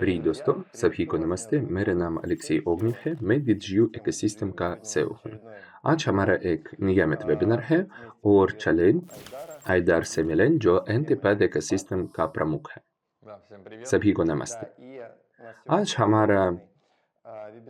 प्रिय दोस्तों, सभी को नमस्ते। मेरा नाम अलेक्सी ओगनिव है। मैं DigiU इकोसिस्टम का सेव हूँ। आज हमारा एक नियमित वेबिनार है और चलें आइदार से मिलें जो एंटीपैड इकोसिस्टम का प्रमुख है। सभी को नमस्ते। आज हमारा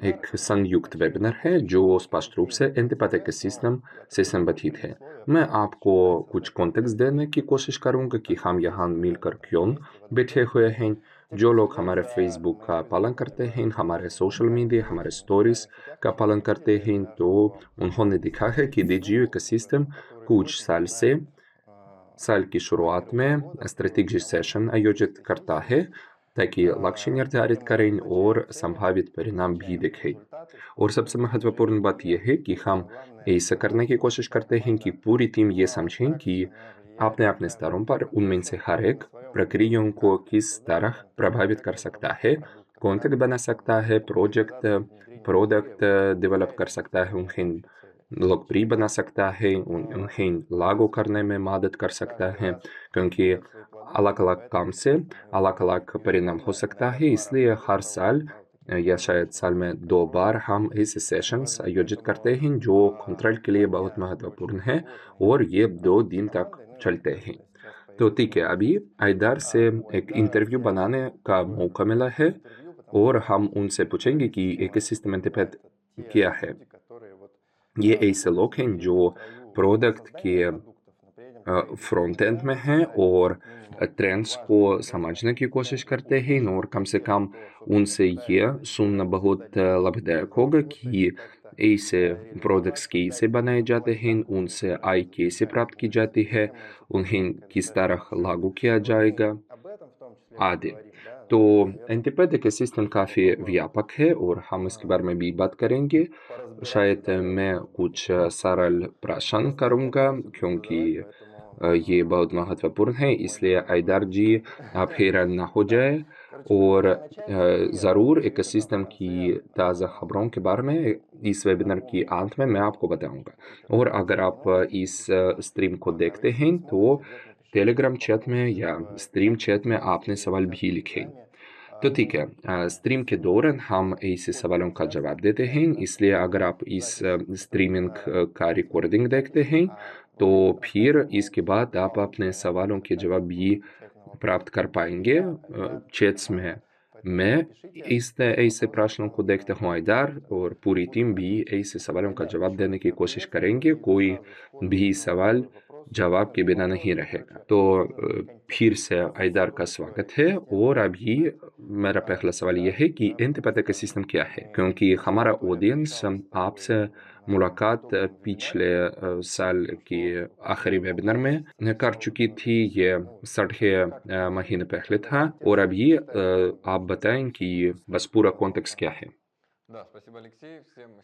एक संयुक्त वेबिनार है जो स्पष्ट रूप से एंटीपैथ इकोसिस्टम से संबंधित है। मैं आपको कुछ कॉन्टेक्स्ट देने की कोशिश करूंगा कि हम यहाँ मिलकर क्यों बैठे हुए हैं। जो लोग हमारे फेसबुक का पालन करते हैं, हमारे सोशल मीडिया, हमारे स्टोरीज का पालन करते हैं, तो उन्होंने देखा है कि DigiU इकोसिस्टम कुछ साल की शुरुआत में स्ट्रेटेजी सेशन आयोजित करता है ताकि लक्ष्य निर्धारित करें और संभावित परिणाम भी दिखें। और सबसे महत्वपूर्ण बात यह है कि हम ऐसा करने की कोशिश करते हैं कि पूरी टीम ये समझें कि अपने अपने स्तरों पर उनमें से हर एक प्रक्रियाओं को किस तरह प्रभावित कर सकता है, कॉन्टेक्ट बना सकता है, प्रोडक्ट डेवलप कर सकता है, उन्हें लोकप्रिय बना सकता है, उन्हें लागू करने में मदद कर सकता है, क्योंकि अलग-अलग काम से अलग-अलग परिणाम हो सकता है। इसलिए हर साल या शायद साल में 2 बार हम ऐसे सेशंस आयोजित करते हैं जो कंट्रोल के लिए बहुत महत्वपूर्ण है और ये 2 दिन तक चलते हैं। तो ठीक है, अभी आइदार से एक इंटरव्यू बनाने का मौका मिला है और हम उनसे पूछेंगे कि इकोसिस्टम एंटीपैथ क्या है। ये ऐसे लोग हैं जो प्रोडक्ट के फ्रंट एंड में हैं और ट्रेंड्स को समझने की कोशिश करते हैं, और कम से कम उनसे ये सुनना बहुत लाभदायक होगा कि ऐसे प्रोडक्ट्स कैसे बनाए जाते हैं, उनसे आय कैसे प्राप्त की जाती है, उन्हें किस तरह लागू किया जाएगा आदि। तो एंटीपैथ इकोसिस्टम काफ़ी व्यापक है और हम इसके बारे में भी बात करेंगे। शायद मैं कुछ सरल प्रश्न करूँगा क्योंकि ये बहुत महत्वपूर्ण है, इसलिए आइदार जी आप हैरान ना हो जाए और ज़रूर इकोसिस्टम की ताज़ा खबरों के बारे में इस वेबिनार के अंत में मैं आपको बताऊँगा। और अगर आप इस स्ट्रीम को देखते हैं तो टेलीग्राम चैट में या स्ट्रीम चैट में आपने सवाल भी लिखे। तो ठीक है, स्ट्रीम के दौरान हम ऐसे सवालों का जवाब देते हैं, इसलिए अगर आप इस स्ट्रीमिंग का रिकॉर्डिंग देखते हैं, तो फिर इसके बाद आप अपने सवालों के जवाब भी प्राप्त कर पाएंगे चैट्स में। मैं इस ऐसे प्रश्नों को देखता हूँ आइदार और पूरी टीम भी ऐसे सवालों का जवाब देने की कोशिश करेंगे। कोई भी सवाल जवाब के बिना नहीं रहेगा। तो फिर से आइदार का स्वागत है और अभी मेरा पहला सवाल यह है कि एंटीपैथ इकोसिस्टम क्या है? क्योंकि हमारा ऑडियंस आपसे मुलाकात पिछले साल के आखिरी वेबिनार में कर चुकी थी। ये साढ़े महीने पहले था और अभी आप बताएं कि बस पूरा कॉन्टेक्स्ट क्या है?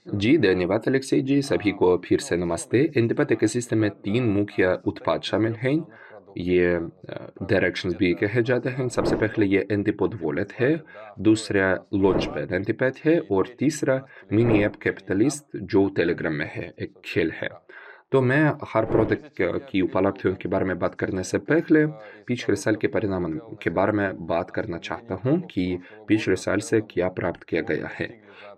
जी, धन्यवाद अलेक्सी जी। सभी को फिर से नमस्ते। एंटीपैथ इकोसिस्टम में 3 मुख्य उत्पाद शामिल हैं। ये डायरेक्शंस भी कहे जाते हैं। सबसे पहले ये एंटीपॉड वॉलेट है, दूसरा लॉन्चपैड एंटीपैथ है और तीसरा मिनी ऐप कैपिटलिस्ट जो टेलीग्राम में है, एक खेल है। तो मैं हर प्रोडक्ट की उपलब्धियों के बारे में बात करने से पहले पिछले साल के परिणाम के बारे में बात करना चाहता हूँ कि पिछले साल से क्या प्राप्त किया गया है।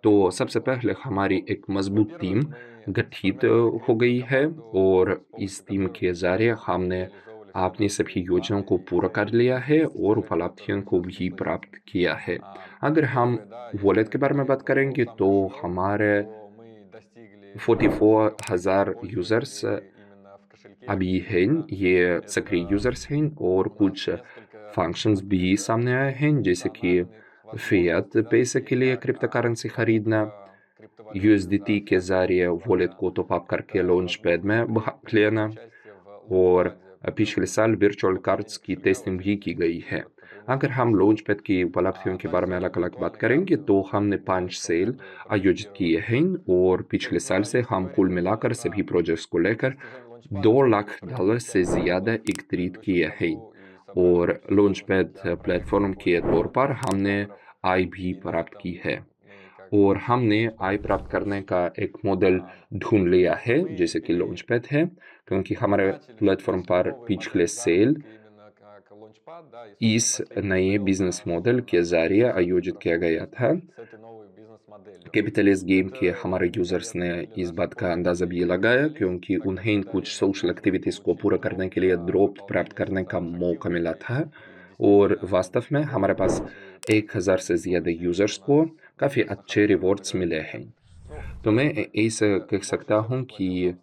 तो सबसे पहले हमारी एक मजबूत टीम गठित हो गई है और इस टीम के ज़रिए हमने अपनी सभी योजनाओं को पूरा कर लिया है और उपलब्धियों को भी प्राप्त किया है। अगर हम वॉलेट के बारे में बात करेंगे तो हमारे 44,000 यूज़र्स अभी हैं, ये सक्रिय यूज़र्स हैं और कुछ फंक्शंस भी सामने आए हैं, जैसे कि फ़िएट पैसे के लिए क्रिप्टो करेंसी खरीदना, USDT के ज़रिए वॉलेट को टॉप अप करके लॉन्चपैड में भाग लेना और पिछले साल वर्चुअल कार्ड्स की टेस्टिंग भी की गई है। अगर हम लॉन्चपैड की उपलब्धियों के बारे में अलग-अलग बात करेंगे, तो हमने 5 सेल आयोजित किए हैं और पिछले साल से हम कुल मिलाकर सभी प्रोजेक्ट्स को लेकर $2 लाख से ज़्यादा एकत्रित किए हैं और लॉन्चपैड प्लेटफॉर्म के तौर पर हमने आय भी प्राप्त की है। और हमने आय प्राप्त करने का एक मॉडल ढूंढ लिया है, जैसे कि लॉन्चपैड है, क्योंकि हमारे प्लेटफॉर्म पर पिछले सेल इस नए बिजनेस मॉडल के ज़रिए आयोजित किया गया था। कैपिटलिस्ट गेम के हमारे यूज़र्स ने इस बात का अंदाज़ा भी लगाया क्योंकि उन्हें कुछ सोशल एक्टिविटीज़ को पूरा करने के लिए ड्रॉप प्राप्त करने का मौका मिला था और वास्तव में हमारे पास 1000 से ज़्यादा यूज़र्स को काफ़ी अच्छे रिवॉर्ड्स मिले हैं। तो मैं ऐसा कह सकता हूँ कि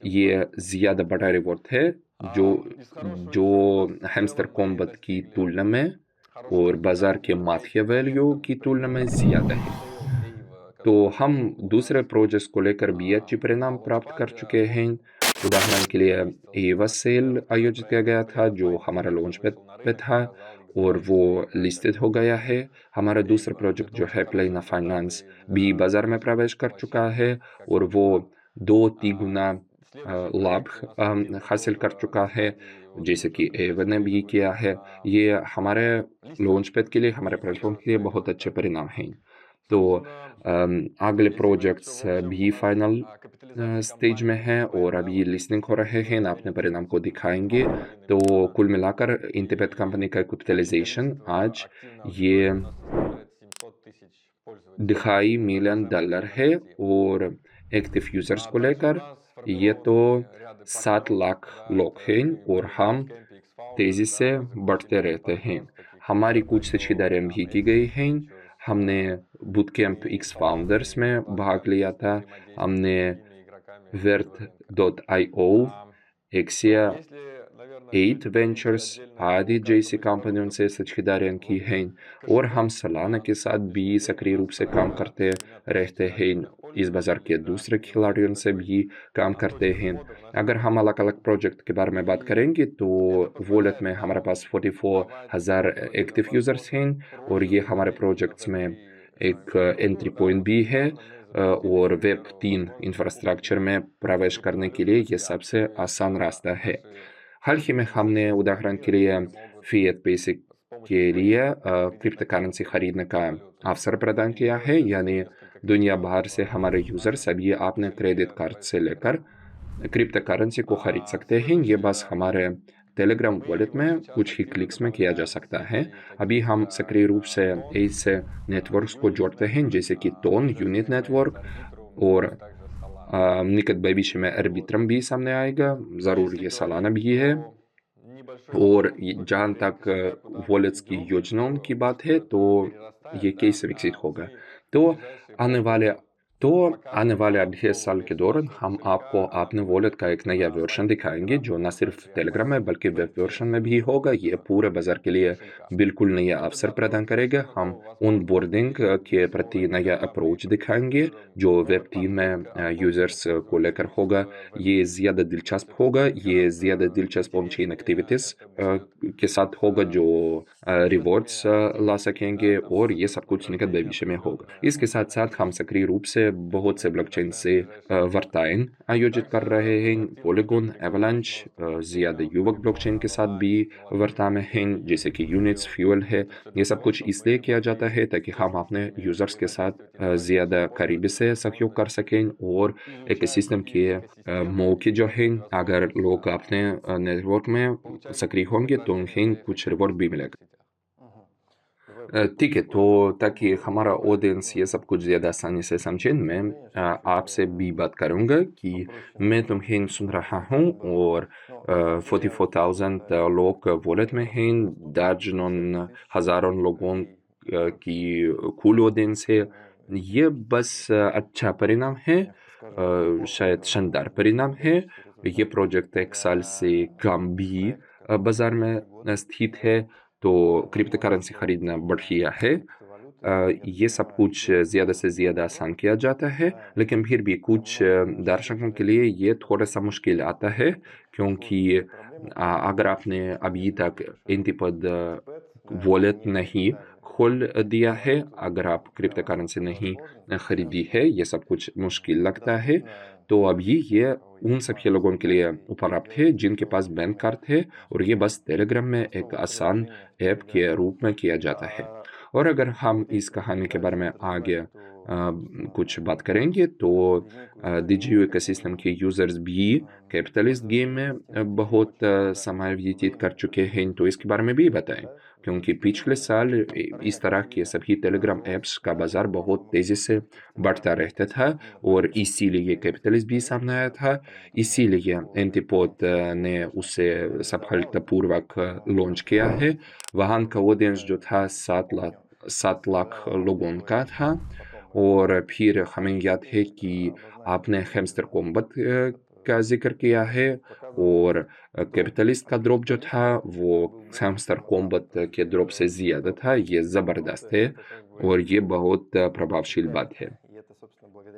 ये ज़्यादा बड़ा रिवॉर्ड है जो जो हैमस्टर कॉम्बैट की तुलना में और बाज़ार के माथिया वैल्यू की तुलना में ज़्यादा है। तो हम दूसरे प्रोजेक्ट्स को लेकर भी अच्छे परिणाम प्राप्त कर चुके हैं। उदाहरण के लिए एवा सेल आयोजित किया गया था जो हमारा लॉन्च पे था और वो लिस्टेड हो गया है। हमारा दूसरा प्रोजेक्ट जो है प्लेना फाइनेंस भी बाज़ार में प्रवेश कर चुका है और वो 2-3 गुना लाभ हासिल कर चुका है, जैसे कि एवा ने भी किया है। ये हमारे लॉन्च पैड के लिए, हमारे प्लेटफॉर्म के लिए बहुत अच्छे परिणाम हैं। तो अगले प्रोजेक्ट्स भी फाइनल स्टेज में हैं और अभी लिस्टिंग हो रहे हैं, अपने परिणाम को दिखाएंगे। तो कुल मिलाकर इंटेपेट कंपनी का कैपिटलाइजेशन आज ये $250 मिलियन है और एक्टिव यूजर्स को लेकर ये तो 7 लाख लोग हैं और हम तेज़ी से बढ़ते रहते हैं। हमारी कुछ साझेदारियाँ भी की गई हैं। हमने बूटकैम्प X फाउंडर्स में भाग लिया था। हमने Vert.io, Exia 8 वेंचर्स आदि जैसी कंपनियों से साझेदारियाँ की हैं और हम सालाना के साथ भी सक्रिय रूप से काम करते रहते हैं। इस बाज़ार के दूसरे खिलाड़ियों से भी काम करते हैं। अगर हम अलग-अलग प्रोजेक्ट के बारे में बात करेंगे तो वॉलेट में हमारे पास 44,000 एक्टिव यूज़र्स हैं और ये हमारे प्रोजेक्ट्स में एक एंट्री पॉइंट भी है और वेब 3 इंफ्रास्ट्रक्चर में प्रवेश करने के लिए ये सबसे आसान रास्ता है। हाल ही में हमने उदाहरण के लिए फिएट पैसे के लिए क्रिप्टो करेंसी खरीदने का अवसर प्रदान किया है, यानी दुनिया भर से हमारे यूज़र्स अभी अपने क्रेडिट कार्ड से लेकर क्रिप्टो करेंसी को खरीद सकते हैं। ये बस हमारे टेलीग्राम वॉलेट में कुछ ही क्लिक्स में किया जा सकता है। अभी हम सक्रिय रूप से ऐसे नेटवर्क्स को जोड़ते हैं जैसे कि टोन, यूनिट नेटवर्क और निकट भविष्य में अर्बित्रम भी सामने आएगा। ज़रूर ये सालाना भी है। और जहाँ तक वॉलेट्स की योजनाओं की बात है तो ये कैसे विकसित होगा। तो आने वाले आने वाले अगले साल के दौरान हम आपको अपने वॉलेट का एक नया वर्जन दिखाएंगे जो न सिर्फ टेलीग्राम में बल्कि वेब वर्जन में भी होगा। ये पूरे बाजार के लिए बिल्कुल नया अवसर प्रदान करेगा। हम ऑन बोर्डिंग के प्रति नया अप्रोच दिखाएंगे जो वेब 3 में यूजर्स को लेकर होगा। ये ज़्यादा दिलचस्प होगा, ये ज़्यादा दिलचस्प ऑन चेन एक्टिविटीज़ के साथ होगा जो रिवॉर्ड्स ला सकेंगे और ये सब कुछ निकट भविष्य में होगा। इसके साथ साथ हम सक्रिय रूप से बहुत से ब्लॉकचेन से वार्ताएं आयोजित कर रहे हैं। पॉलीगॉन, एवलांच, ज़्यादा युवक ब्लॉकचेन के साथ भी वार्ता में हैं जैसे कि यूनिट्स, फ्यूल है। ये सब कुछ इसलिए किया जाता है ताकि हम अपने यूज़र्स के साथ ज़्यादा करीबी से सहयोग कर सकें और इकोसिस्टम के मौके जो हैं, अगर लोग अपने नेटवर्क में सक्रिय होंगे तो उन्हें कुछ रिवॉर्ड भी मिलेगा। ठीक है, तो ताकि हमारा ऑडियंस ये सब कुछ ज़्यादा आसानी से समझे, मैं आपसे भी बात करूँगा कि मैं तुम्हें सुन रहा हूँ और 44,000 लोग वॉलेट में हैं, दर्जनों हज़ारों लोगों की कुल ऑडियंस है। ये बस अच्छा परिणाम है, शायद शानदार परिणाम है। ये प्रोजेक्ट 1 साल से कम भी बाज़ार में स्थित है, तो क्रिप्टो करेंसी खरीदना बढ़िया है। ये सब कुछ ज़्यादा से ज़्यादा आसान किया जाता है, लेकिन फिर भी कुछ दर्शकों के लिए ये थोड़ा-सा मुश्किल आता है क्योंकि अगर आपने अभी तक एंटीपद वॉलेट नहीं खोल दिया है, अगर आप क्रिप्टो करेंसी नहीं खरीदी है, ये सब कुछ मुश्किल लगता है। तो अभी ये उन सभी लोगों के लिए उपलब्ध है जिनके पास बैंक कार्ड है और ये बस टेलीग्राम में एक आसान ऐप के रूप में किया जाता है। और अगर हम इस कहानी के बारे में आगे कुछ बात करेंगे तो DigiU इकोसिस्टम के यूज़र्स भी कैपिटलिस्ट गेम में बहुत समय व्यतीत कर चुके हैं, तो इसके बारे में भी बताएं। क्योंकि पिछले साल इस तरह के सभी टेलीग्राम ऐप्स का बाजार बहुत तेज़ी से बढ़ता रहता था और इसीलिए कैपिटलिस्ट भी सामने आया था। इसीलिए एंटीपोड ने उसे सफलतापूर्वक लॉन्च किया है। वहाँ का ऑडियंस जो था 7 लाख लोगों का था। और फिर हमें याद है कि आपने हैमस्टर कॉम्बैट का ज़िक्र किया है और कैपिटलिस्ट का ड्रॉप जो था वो हैमस्टर कॉम्बैट के ड्रॉप से ज़्यादा था। ये ज़बरदस्त है और ये बहुत प्रभावशील बात है।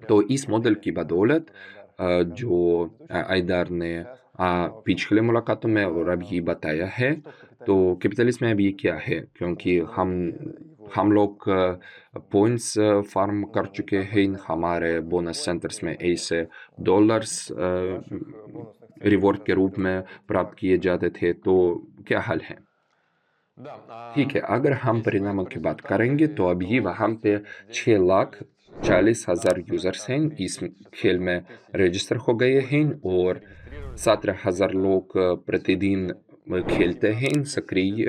तो इस मॉडल की बदौलत जो आइदार ने पिछले मुलाकातों में और अभी बताया है, तो कैपिटलिस्ट में अभी क्या है, क्योंकि हम लोग पॉइंट्स फार्म कर चुके हैं, हमारे बोनस सेंटर्स में ऐसे डॉलर्स रिवॉर्ड के रूप में प्राप्त किए जाते थे, तो क्या हाल है? ठीक है, अगर हम परिणामों की बात करेंगे तो अभी वहाँ पे 6,40,000 यूज़र्स हैं इस खेल में रजिस्टर हो गए हैं और 17,000 लोग प्रतिदिन खेलते हैं, सक्रिय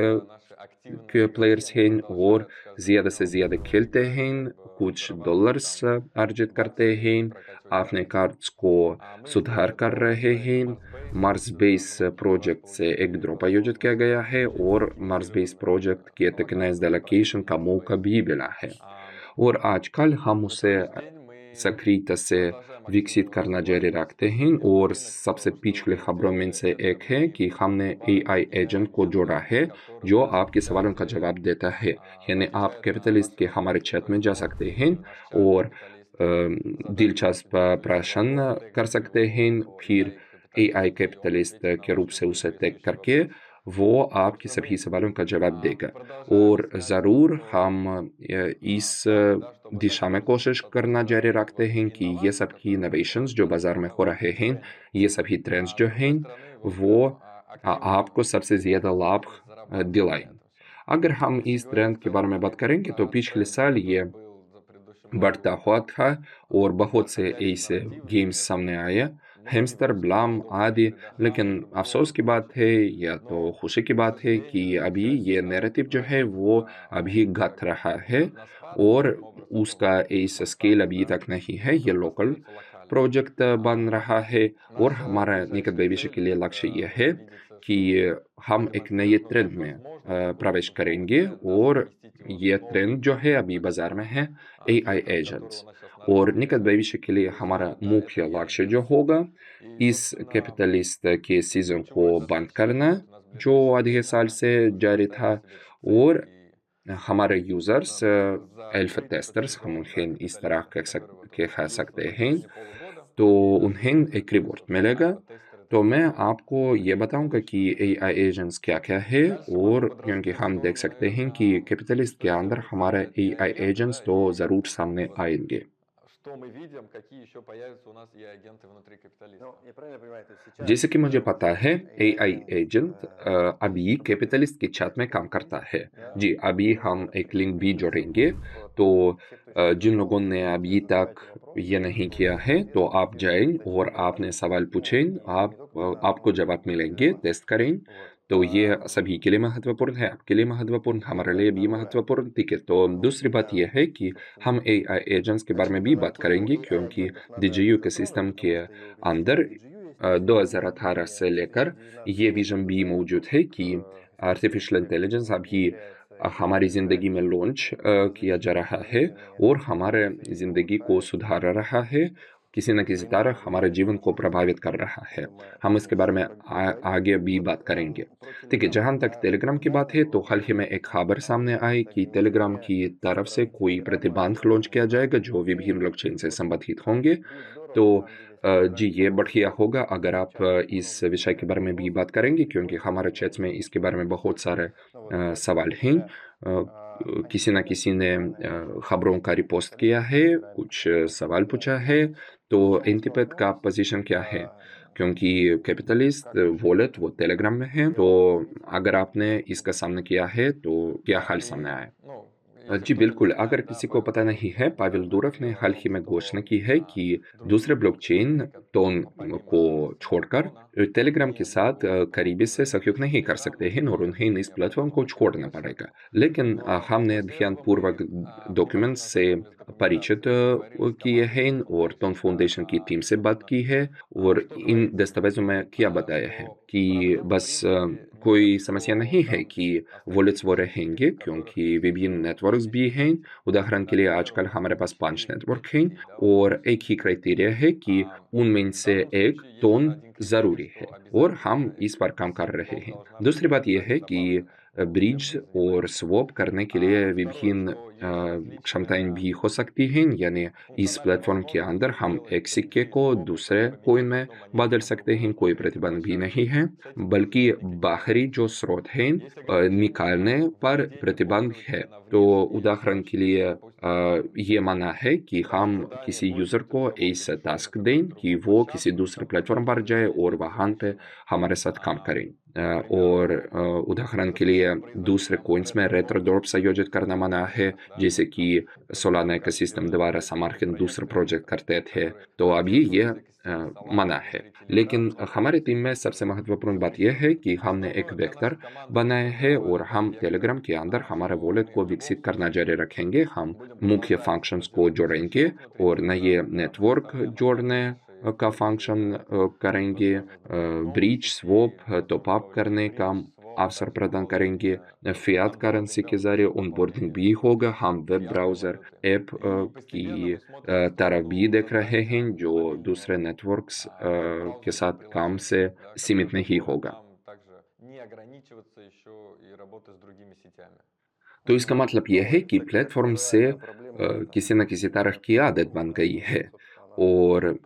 प्लेयर्स हैं और ज़्यादा से ज़्यादा खेलते हैं, कुछ डॉलर्स अर्जित करते हैं, अपने कार्ड्स को सुधार कर रहे हैं। मार्स बेस प्रोजेक्ट से एक ड्रॉप आयोजित किया गया है और मार्स बेस प्रोजेक्ट के टोकनाइज्ड एलोकेशन का मौका भी मिला है और आजकल हम उसे सक्रियता से विकसित करना जारी रखते हैं। और सबसे पिछले खबरों में से एक है कि हमने AI एजेंट को जोड़ा है जो आपके सवालों का जवाब देता है। यानी आप कैपिटलिस्ट के हमारे चैट में जा सकते हैं और दिलचस्प प्रश्न कर सकते हैं, फिर AI कैपिटलिस्ट के रूप से उसे टैग करके वो आपके सभी सवालों का जवाब देगा। और ज़रूर हम इस दिशा में कोशिश करना जारी रखते हैं कि ये सब की इनोवेशंस जो बाज़ार में हो रहे हैं, ये सभी ट्रेंड्स जो हैं, वो आपको सबसे ज़्यादा लाभ दिलाएँ। अगर हम इस ट्रेंड के बारे में बात करेंगे तो पिछले साल ये बढ़ता हुआ था और बहुत से ऐसे गेम्स सामने आए, हैमस्टर, ब्लाम आदि। लेकिन अफ़सोस की बात है या तो खुशी की बात है कि अभी ये नैरेटिव जो है वो अभी घट रहा है और उसका ऐसा स्केल अभी तक नहीं है। ये लोकल प्रोजेक्ट बन रहा है और हमारा निकट भविष्य के लिए लक्ष्य ये है कि हम एक नए ट्रेंड में प्रवेश करेंगे और ये ट्रेंड जो है अभी बाज़ार में है AI एजेंट्स। और निकट भविष्य के लिए हमारा मुख्य लक्ष्य जो होगा, इस कैपिटलिस्ट के सीज़न को बंद करना, जो आधे साल से जारी था और हमारे यूज़र्स एल्फ़ा टेस्टर्स, हम उन्हें इस तरह कह सकते हैं, तो उन्हें एक रिवॉर्ड मिलेगा। तो मैं आपको ये बताऊँगा कि AI एजेंट्स क्या-क्या है और क्योंकि हम देख सकते हैं कि कैपिटलिस्ट के अंदर हमारे AI एजेंट्स तो ज़रूर सामने आएँगे। जैसे कि मुझे पता है, AI एजेंट अभी कैपिटलिस्ट की छत में काम करता है। जी, अभी हम एक लिंक भी जोड़ेंगे, तो जिन लोगों ने अभी तक ये नहीं किया है, तो आप जाएँ और आपने सवाल पूछें, आपको जवाब मिलेंगे, टेस्ट करें। तो ये सभी के लिए महत्वपूर्ण है, आपके लिए महत्वपूर्ण, हमारे लिए भी महत्वपूर्ण, ठीक है। तो दूसरी बात ये है कि हम AI एजेंट्स के बारे में भी बात करेंगे क्योंकि DigiU के सिस्टम के अंदर 2018 से लेकर ये विज़न भी मौजूद है कि आर्टिफ़िशियल इंटेलिजेंस अभी हमारी ज़िंदगी में लॉन्च किया जा रहा है और हमारे ज़िंदगी को सुधार रहा है, किसी न किसी तरह हमारे जीवन को प्रभावित कर रहा है। हम इसके बारे में आगे भी बात करेंगे। ठीक है, जहाँ तक टेलीग्राम की बात है, तो हाल ही में एक खबर सामने आई कि टेलीग्राम की तरफ से कोई प्रतिबंध लॉन्च किया जाएगा, जो विभिन्न ब्लॉकचेन से संबंधित होंगे। तो जी, ये बढ़िया होगा अगर आप इस विषय के बारे में भी बात करेंगे क्योंकि हमारे चैट्स में इसके बारे में बहुत सारे सवाल हैं। किसी न किसी ने खबरों का रिपोस्ट किया है, कुछ सवाल पूछा है, तो एंटीपैथ का पोज़ीशन क्या है? क्योंकि कैपिटलिस्ट वॉलेट वो टेलीग्राम में है, तो अगर आपने इसका सामना किया है, तो क्या हाल सामने आया? जी बिल्कुल, अगर किसी को पता नहीं है, पावेल दूरव ने हाल ही में घोषणा की है कि दूसरे ब्लॉकचेन टोन को छोड़कर टेलीग्राम के साथ करीबी से सहयोग नहीं कर सकते हैं और उन्हें इस प्लेटफ़ॉर्म को छोड़ना पड़ेगा। लेकिन हमने ध्यानपूर्वक डॉक्यूमेंट्स से परिचित किए हैं और टोन फाउंडेशन की टीम से बात की है और इन दस्तावेज़ों में क्या बताया है कि बस कोई समस्या नहीं है कि वॉलेट्स वो रहेंगे क्योंकि विभिन्न नेटवर्क्स भी हैं। उदाहरण के लिए आजकल हमारे पास 5 नेटवर्क हैं और एक ही क्राइटेरिया है कि उनमें से एक टोन ज़रूरी है और हम इस पर काम कर रहे हैं। दूसरी बात ये है कि ब्रिज और स्वैप करने के लिए विभिन्न क्षमताएँ भी हो सकती हैं, यानी इस प्लेटफ़ॉर्म के अंदर हम एक सिक्के को दूसरे कॉइन में बदल सकते हैं, कोई प्रतिबंध भी नहीं है। बल्कि बाहरी जो स्रोत हैं निकालने पर प्रतिबंध है। तो उदाहरण के लिए ये माना है कि हम किसी यूज़र को ऐसा टास्क दें कि वो किसी दूसरे प्लेटफ़ॉर्म पर जाए और वहाँ पे हमारे साथ काम करें। और उदाहरण के लिए दूसरे कॉइन्स में रेट्रो ड्रॉप्स आयोजित करना मना है, जैसे कि सोलाना इकोसिस्टम द्वारा समर्थित दूसरे प्रोजेक्ट करते थे, तो अभी ये मना है। लेकिन हमारी टीम में सबसे महत्वपूर्ण बात यह है कि हमने एक वेक्टर बनाया है और हम टेलीग्राम के अंदर हमारे वॉलेट को विकसित करना जारी रखेंगे। हम मुख्य फंक्शंस को जोड़ेंगे और नए नेटवर्क जोड़ने का फंक्शन करेंगे। ब्रीच, स्वैप, टॉप अप करने का अवसर प्रदान करेंगे। फ़िएट करेंसी के ज़रिए ऑनबोर्डिंग भी होगा। हम वेब ब्राउज़र ऐप की तरफ भी देख रहे हैं, जो दूसरे नेटवर्क्स के साथ काम से सीमित नहीं होगा। तो इसका मतलब ये है कि प्लेटफ़ॉर्म से किसी न किसी तरह की आदत बन गई है और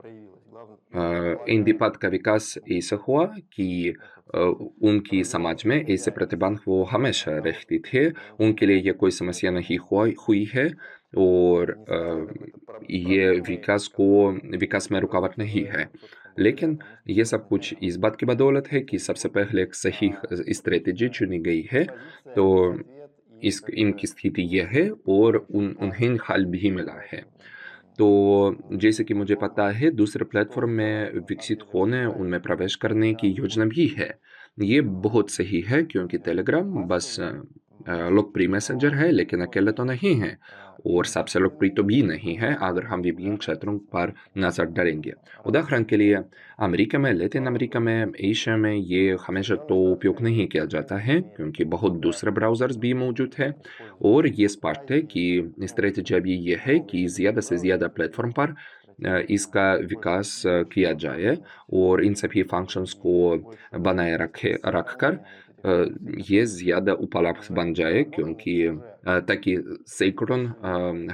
इंडिपद का विकास ऐसा हुआ कि उनकी समाज में ऐसे प्रतिबंध वो हमेशा रहते थे। उनके लिए ये कोई समस्या नहीं हुई है और ये विकास में रुकावट नहीं है। लेकिन ये सब कुछ इस बात की बदौलत है कि सबसे पहले एक सही स्ट्रैटेजी चुनी गई है। तो इनकी स्थिति ये है और उन्हें हल भी मिला है। तो जैसे कि मुझे पता है दूसरे प्लेटफ़ॉर्म में विकसित होने, उनमें प्रवेश करने की योजना भी है। ये बहुत सही है क्योंकि टेलीग्राम बस लोकप्रिय मैसेंजर है लेकिन अकेले तो नहीं है और सबसे लोकप्रिय तो भी नहीं है अगर हम विभिन्न क्षेत्रों पर नज़र डालेंगे। उदाहरण के लिए अमेरिका में, लैटिन अमेरिका में, एशिया में ये हमेशा तो उपयोग नहीं किया जाता है क्योंकि बहुत दूसरे ब्राउज़र्स भी मौजूद हैं और ये स्पष्ट है कि स्ट्रैटेजी अभी ये है कि ज़्यादा से ज़्यादा प्लेटफ़ॉर्म पर इसका विकास किया जाए और इन सभी फंक्शंस को बनाए रखकर ये ज़्यादा उपलब्ध बन जाए क्योंकि ताकि सैकड़ों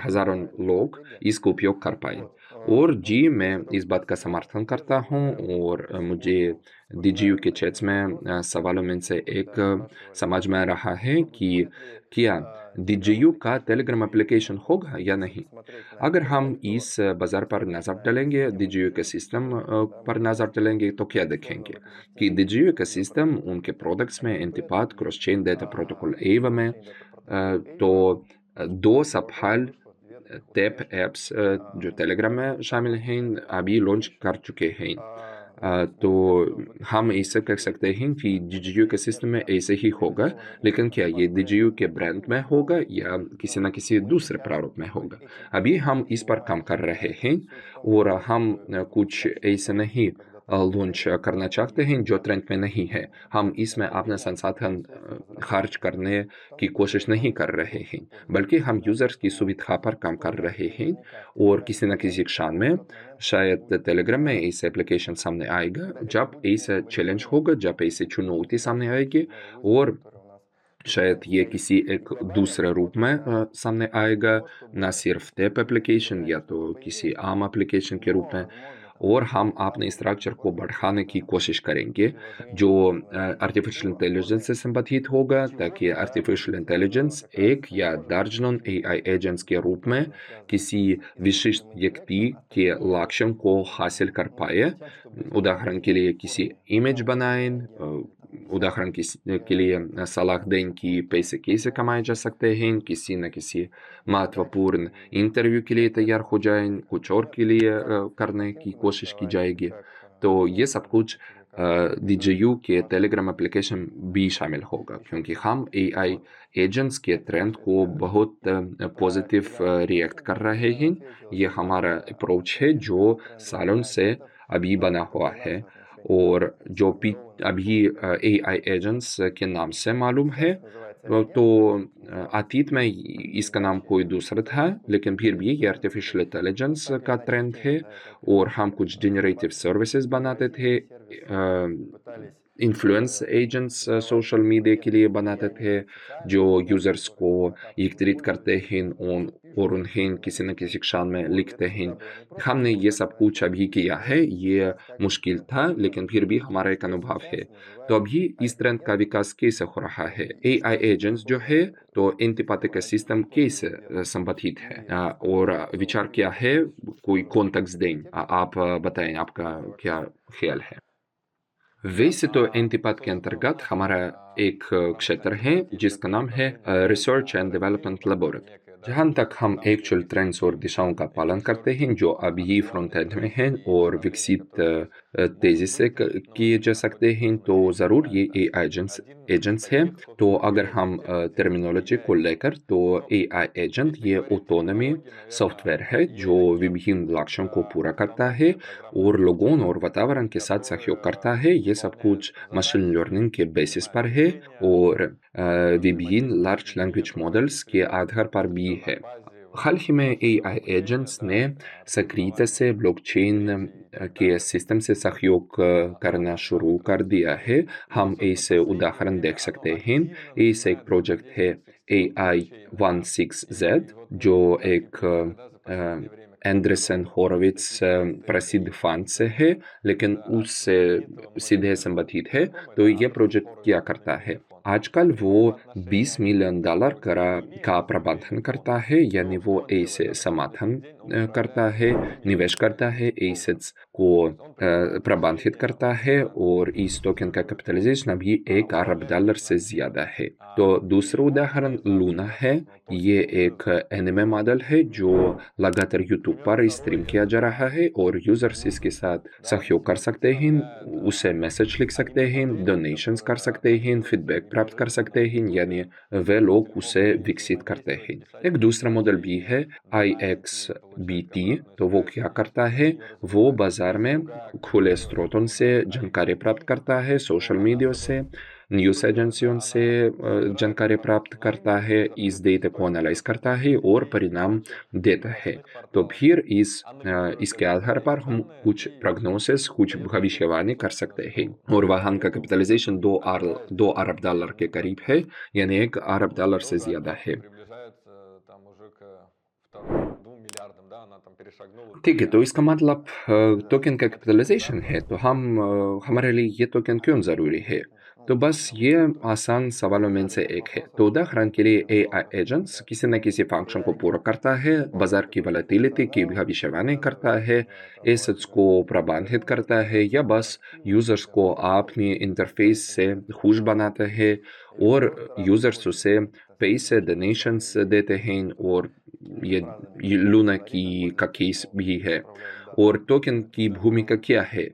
हज़ारों लोग इसका उपयोग कर पाएँ। और जी, मैं इस बात का समर्थन करता हूँ और मुझे डीजीयू के चैट्स में सवालों में से एक समझ में आ रहा है कि क्या डीजीयू का टेलीग्राम एप्लीकेशन होगा या नहीं? अगर हम इस बाज़ार पर नज़र डालेंगे, डीजीयू के सिस्टम पर नज़र डालेंगे तो क्या देखेंगे? कि डीजीयू का सिस्टम उनके प्रोडक्ट्स में इंटिपाद, क्रॉस चेन डेटा प्रोटोकॉल एवा में तो 2 सफल टैप ऐप्स जो टेलीग्राम में शामिल हैं, अभी लॉन्च कर चुके हैं। तो हम ऐसा कह सकते हैं कि डीजीयू के सिस्टम में ऐसे ही होगा, लेकिन क्या ये डीजीयू के ब्रांड में होगा या किसी न किसी दूसरे प्रारूप में होगा? अभी हम इस पर काम कर रहे हैं और हम कुछ ऐसे नहीं लॉन्च करना चाहते हैं जो ट्रेंड में नहीं है। हम इसमें अपना संसाधन खर्च करने की कोशिश नहीं कर रहे हैं, बल्कि हम यूज़र्स की सुविधा पर काम कर रहे हैं और किसी न किसी क्षण में शायद टेलीग्राम में ऐसे एप्लीकेशन सामने आएगा, जब ऐसा चैलेंज होगा, जब ऐसी चुनौती सामने आएगी और शायद ये किसी एक दूसरे रूप में सामने आएगा, ना सिर्फ टैब एप्लीकेशन या तो किसी आम एप्लीकेशन के रूप में और हम अपने स्ट्रक्चर को बढ़ाने की कोशिश करेंगे, जो आर्टिफ़िशियल इंटेलिजेंस से संबंधित होगा, ताकि आर्टिफ़िशियल इंटेलिजेंस एक या दर्जनों एआई एजेंट्स के रूप में किसी विशिष्ट व्यक्ति के लक्ष्यों को हासिल कर पाए। उदाहरण के लिए किसी इमेज बनाएँ उदाहरण के लिए सलाह दें कि पैसे कैसे कमाए जा सकते हैं, किसी न किसी महत्वपूर्ण इंटरव्यू के लिए तैयार हो जाएँ, कुछ और के लिए करने की कोशिश की जाएगी। तो ये सब कुछ DJU के टेलीग्राम एप्लीकेशन भी शामिल होगा क्योंकि हम एआई एजेंट्स के ट्रेंड को बहुत पॉजिटिव रिएक्ट कर रहे हैं। ये हमारा अप्रोच है जो सालों से अभी बना हुआ है और जो अभी एआई एजेंट्स के नाम से मालूम है तो अतीत में इसका नाम कोई दूसरा था लेकिन फिर भी ये आर्टिफिशियल इंटेलिजेंस का ट्रेंड है और हम कुछ जनरेटिव सर्विसेज बनाते थे इन्फ्लुएंस एजेंट्स सोशल मीडिया के लिए बनाते थे जो यूज़र्स को एकत्रित करते हैं और उन्हें किसी न किसी क्षण में लिखते हैं। हमने ये सब कुछ अभी किया है, ये मुश्किल था लेकिन फिर भी हमारा एक अनुभव है। तो अभी इस ट्रेंड का विकास कैसे हो रहा है? एआई एजेंट्स जो है तो एंटीपैथिक सिस्टम कैसे संबंधित है? और विचार क्या है? कोई कॉन्टेक्स्ट दें। आप बताएँ आपका क्या ख़्याल है? वैसे तो एंटीपैथ के अंतर्गत हमारा एक क्षेत्र है जिसका नाम है रिसर्च एंड डेवलपमेंट लेबोरेटरी। जहाँ तक हम एक्चुअल ट्रेंड्स और दिशाओं का पालन करते हैं जो अभी फ्रंट एंड में हैं और विकसित तेजी से किए जा सकते हैं तो ज़रूर ये एआई एजेंट्स हैं। तो अगर हम टर्मिनोलॉजी को लेकर तो एआई एजेंट ये ऑटोनॉमी सॉफ्टवेयर है जो विभिन्न लक्ष्यों को पूरा करता है और लोगों और वातावरण के साथ सहयोग करता है। ये सब कुछ मशीन लर्निंग के बेसिस पर है और विभिन्न लार्ज लैंग्वेज मॉडल्स के आधार पर भी है। हाल ही में एआई एजेंट्स ने सक्रियता से ब्लॉकचेन के सिस्टम से सहयोग करना शुरू कर दिया है। हम ऐसे उदाहरण देख सकते हैं। ऐसे एक प्रोजेक्ट है AI16Z जो एक एंडरसन होरोविट्स प्रसिद्ध फंड से है लेकिन उससे सीधे संबंधित है। तो ये प्रोजेक्ट क्या करता है? आजकल वो $20 मिलियन का प्रबंधन करता है यानी वो ऐसे समर्थन करता है, निवेश करता है, एसेट्स को प्रबंधित करता है और इस टोकन का कैपिटलाइजेशन अभी $1 अरब से ज़्यादा है। तो दूसरा उदाहरण लूना है। ये एक एनिमे मॉडल है जो लगातार यूट्यूब पर स्ट्रीम किया जा रहा है और यूजर्स इसके साथ सहयोग कर सकते हैं, उसे मैसेज लिख सकते हैं, डोनेशंस कर सकते हैं, फीडबैक प्राप्त कर सकते हैं, यानी वे लोग उसे विकसित करते हैं। एक दूसरा मॉडल भी है IXBT। तो वो क्या करता है? वो बाजार में खुले स्रोतों से जानकारी प्राप्त करता है, सोशल मीडिया से, न्यूज़ एजेंसियों से जानकारी प्राप्त करता है, इस डेटा को एनालाइज करता है और परिणाम देता है। तो फिर इसके आधार पर हम कुछ प्रोग्नोसिस, कुछ भविष्यवाणी कर सकते हैं और वहाँ का कैपिटलाइजेशन $2 अरब के करीब है, यानी $1 अरब से ज़्यादा है। ठीक है, तो इसका मतलब टोकन का कैपिटलाइजेशन है, तो हमारे लिए ये टोकन क्यों ज़रूरी है? तो बस ये आसान सवालों में से एक है। तो उदाहरण के लिए एआई एजेंट्स किसी न किसी फंक्शन को पूरा करता है, बाजार की वोलेटिलिटी की भविष्यवाणी करता है, एसेट्स को प्रबंधित करता है या बस यूजर्स को अपनी इंटरफेस से खुश बनाता है और यूजर्स उसे पैसे डोनेशंस देते हैं और ये लूना की का केस भी है। और टोकन की भूमिका क्या है?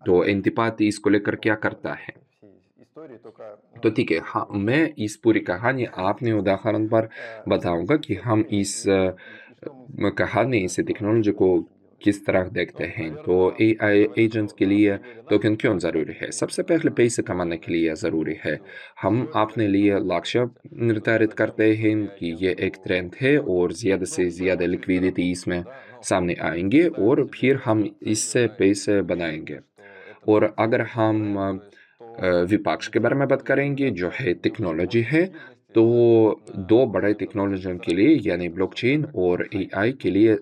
तो एंटीपाथ इसको लेकर क्या करता है? तो ठीक है, हाँ, मैं इस पूरी कहानी अपने उदाहरण पर बताऊंगा कि हम इस कहानी इस टेक्नोलॉजी को किस तरह देखते हैं। तो एआई एजेंट्स के लिए टोकन क्यों ज़रूरी है? सबसे पहले पैसे कमाने के लिए ज़रूरी है। हम अपने लिए लक्ष्य निर्धारित करते हैं कि ये एक ट्रेंड है और ज़्यादा से ज़्यादा लिक्विडिटी इसमें सामने आएंगे और फिर हम इससे पैसे बनाएंगे। और अगर हम विपक्ष के बारे में बात करेंगे जो है टेक्नोलॉजी है, तो दो बड़े टेक्नोलॉजियों के लिए यानी ब्लॉकचेन और एआई के लिए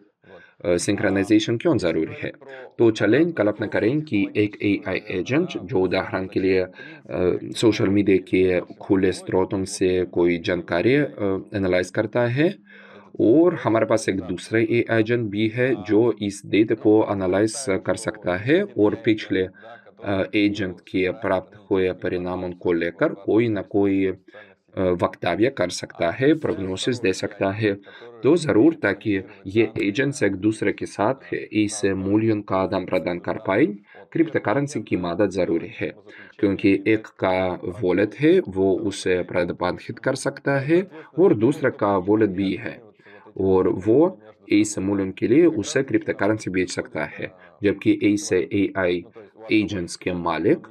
सिंक्रोनाइजेशन क्यों ज़रूरी है? तो चलें कल्पना करें कि एक एआई एजेंट जो उदाहरण के लिए सोशल मीडिया के खुले स्रोतों से कोई जानकारी एनालाइज करता है और हमारे पास एक दूसरा एजेंट भी है जो इस डेटा को एनालाइज कर सकता है और पिछले एजेंट के प्राप्त हुए परिणामों को लेकर कोई ना कोई वक्तव्य कर सकता है, प्रोग्नोसिस दे सकता है। तो ज़रूर ताकि ये एजेंट्स एक दूसरे के साथ इस मूल्यों का आदान-प्रदान कर पाएँ, क्रिप्टो करेंसी की मदद ज़रूरी है। क्योंकि एक का वॉलेट है, वो उसे प्रतिबंधित कर सकता है और दूसरे का वॉलेट भी है। और वो इस मूल्यों के लिए उसे क्रिप्टो करेंसी बेच सकता है। जबकि ऐसे एआई एजेंट्स के मालिक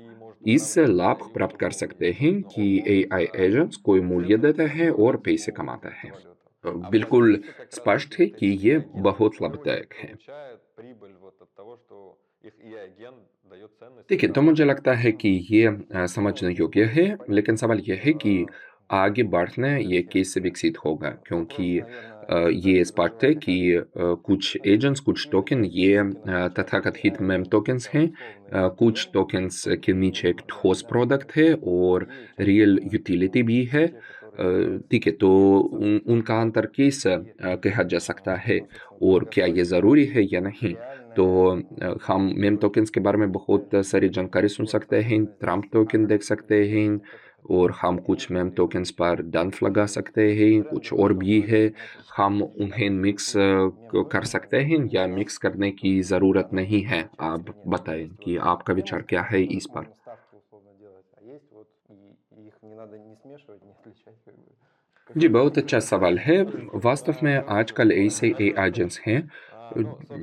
इससे लाभ प्राप्त कर सकते हैं कि एआई एजेंट्स कोई मूल्य देता है और पैसे कमाता है। बिल्कुल स्पष्ट है कि ये बहुत लाभदायक है। देखिए, तो मुझे लगता है कि ये समझने योग्य है, लेकिन सवाल ये है कि आगे बढ़ना ये कैसे विकसित होगा? क्योंकि ये स्पष्ट है कि कुछ एजेंट्स, कुछ टोकन ये तथाकथित मेम टोकन्स हैं। कुछ टोकन्स के नीचे एक ठोस प्रोडक्ट है और रियल यूटिलिटी भी है। ठीक है, तो उनका अंतर कैसे कहा जा सकता है और क्या ये ज़रूरी है या नहीं? तो हम मेम टोकन्स के बारे में बहुत सारी जानकारी सुन सकते हैं, ट्रम्प टोकन देख सकते हैं और हम कुछ मेम टोकन्स पर डंफ लगा सकते हैं, कुछ और भी है। हम उन्हें मिक्स कर सकते हैं या मिक्स करने की ज़रूरत नहीं है? आप बताएँ कि आपका विचार क्या है इस पर? जी, बहुत अच्छा सवाल है। वास्तव में आजकल ऐसे एआई एजेंट्स हैं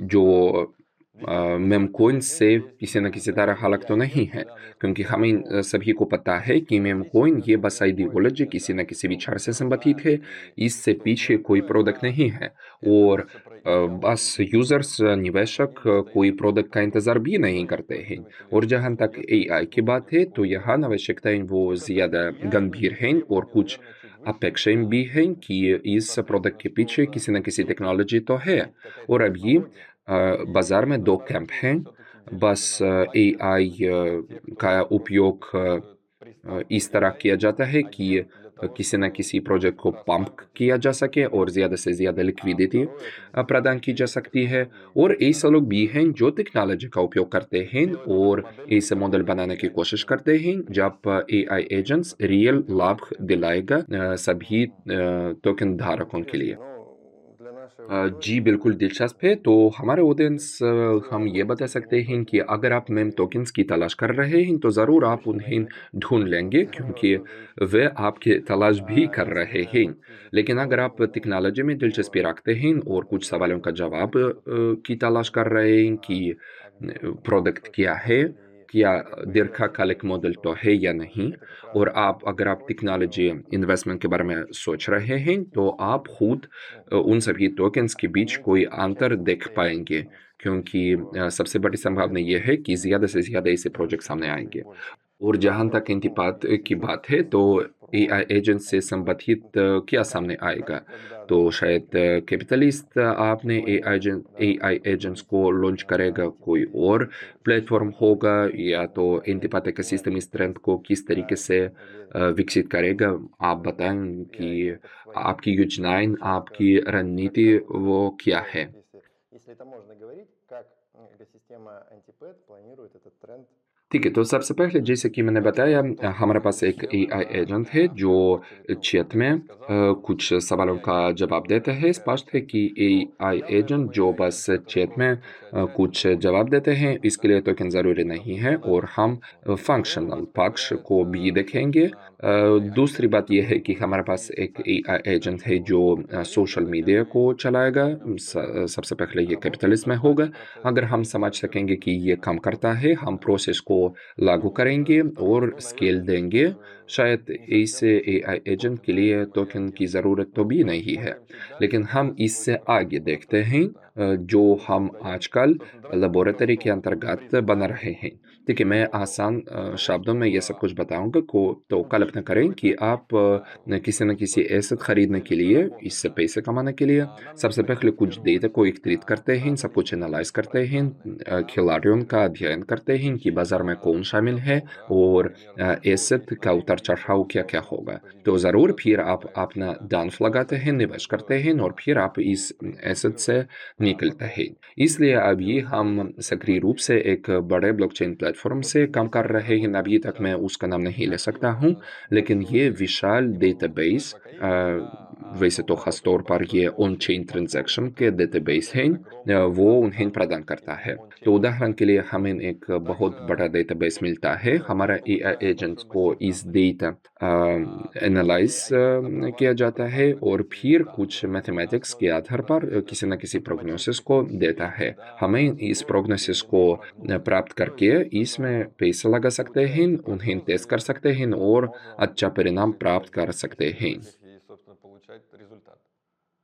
जो मेम कॉइन्स से किसी न किसी तरह अलग तो नहीं है, क्योंकि हमें सभी को पता है कि मेम कॉइन ये बस आइडियोलॉजी किसी न किसी विचार से संबंधित है, इससे पीछे कोई प्रोडक्ट नहीं है और बस यूज़र्स निवेशक कोई प्रोडक्ट का इंतज़ार भी नहीं करते हैं और जहाँ तक एआई की बात है, तो यहाँ आवश्यकताएँ वो ज़्यादा गंभीर हैं और कुछ अपेक्षाएँ भी हैं कि इस प्रोडक्ट के पीछे किसी न किसी टेक्नोलॉजी तो है और अभी बाज़ार में 2 कैंप हैं। बस एआई का उपयोग इस तरह किया जाता है कि किसी न किसी प्रोजेक्ट को पंप किया जा सके और ज़्यादा से ज़्यादा लिक्विडिटी प्रदान की जा सकती है और ऐसे लोग भी हैं जो टेक्नोलॉजी का उपयोग करते हैं और ऐसे मॉडल बनाने की कोशिश करते हैं जब एआई एजेंट्स रियल लाभ दिलाएगा सभी टोकन धारकों के लिए। जी, बिल्कुल दिलचस्प है। तो हमारे ऑडियंस हम ये बता सकते हैं कि अगर आप मेम टोकन्स की तलाश कर रहे हैं, तो ज़रूर आप उन्हें ढूँढ लेंगे क्योंकि वे आपकी तलाश भी कर रहे हैं। लेकिन अगर आप टेक्नोलॉजी में दिलचस्पी रखते हैं और कुछ सवालों का जवाब की तलाश कर रहे हैं कि प्रोडक्ट क्या है, क्या दीर्घकालिक मॉडल तो है या नहीं और अगर आप टेक्नोलॉजी इन्वेस्टमेंट के बारे में सोच रहे हैं, तो आप खुद उन सभी टोकन्स के बीच कोई अंतर देख पाएँगे क्योंकि सबसे बड़ी संभावना ये है कि ज़्यादा से ज़्यादा ऐसे प्रोजेक्ट सामने आएँगे। और जहाँ तक इंतिबात की बात है, तो एआई एजेंट से संबंधित क्या सामने आएगा? तो शायद कैपिटलिस्ट आपने एआई एजेंट्स को लॉन्च करेगा, कोई और प्लेटफ़ॉर्म होगा या तो इंतिबात इकोसिस्टम इस ट्रेंड को किस तरीके से विकसित करेगा? आप बताएँ कि आपकी योजनाएँ, आपकी रणनीति वो क्या है? ठीक है, तो सबसे पहले जैसे कि मैंने बताया हमारे पास एक एआई एजेंट है जो चैट में कुछ सवालों का जवाब देता है। स्पष्ट है कि एआई एजेंट जो बस चैट में कुछ जवाब देते हैं, इसके लिए टोकन ज़रूरी नहीं है और हम फंक्शनल पक्ष को भी देखेंगे। दूसरी बात ये है कि हमारे पास एक एआई एजेंट है जो सोशल मीडिया को चलाएगा। सबसे पहले ये कैपिटलिस्ट में होगा। अगर हम समझ सकेंगे कि ये काम करता है, हम प्रोसेस को लागू करेंगे और स्केल देंगे। शायद ऐसे एआई एजेंट के लिए टोकन की ज़रूरत तो भी नहीं है। लेकिन हम इससे आगे देखते हैं जो हम आजकल लैबोरेटरी के अंतर्गत बना रहे हैं। देखिए, मैं आसान शब्दों में ये सब कुछ बताऊँगा को तो कल्पना करें कि आप किसी न किसी एसेट खरीदने के लिए, इससे पैसे कमाने के लिए सबसे पहले कुछ डेटा को एकत्रित करते हैं, सब कुछ एनालाइज़ करते हैं, खिलाड़ियों का अध्ययन करते हैं कि बाज़ार में कौन शामिल है और एसेट का उतार-चढ़ाव क्या-क्या होगा। तो ज़रूर फिर आप अपना दाँव लगाते हैं, निवेश करते हैं और फिर आप इस एसेट से निकलते हैं। इसलिए अभी हम सक्रिय रूप से एक बड़े ब्लॉकचेन प्लेटफ़ॉर्म प्लेटफ़ॉर्म से काम कर रहे हैं, अभी तक मैं उसका नाम नहीं ले सकता हूँ, लेकिन ये विशाल डेटाबेस वैसे तो ख़ास तौर पर ये ऑन-चेन ट्रांज़ैक्शन के डेटाबेस हैं, वो उन्हें प्रदान करता है। तो उदाहरण के लिए हमें एक बहुत बड़ा डेटाबेस मिलता है, हमारा एआई एजेंट्स को इस डेटा एनालाइज़ किया जाता है और फिर कुछ मैथमेटिक्स के आधार पर किसी न किसी प्रोग्नोसिस को देता है। हमें इस प्रोग्नोसिस को प्राप्त करके इसमें पैसे लगा सकते हैं, उन्हें टेस्ट कर सकते हैं और अच्छा परिणाम प्राप्त कर सकते हैं।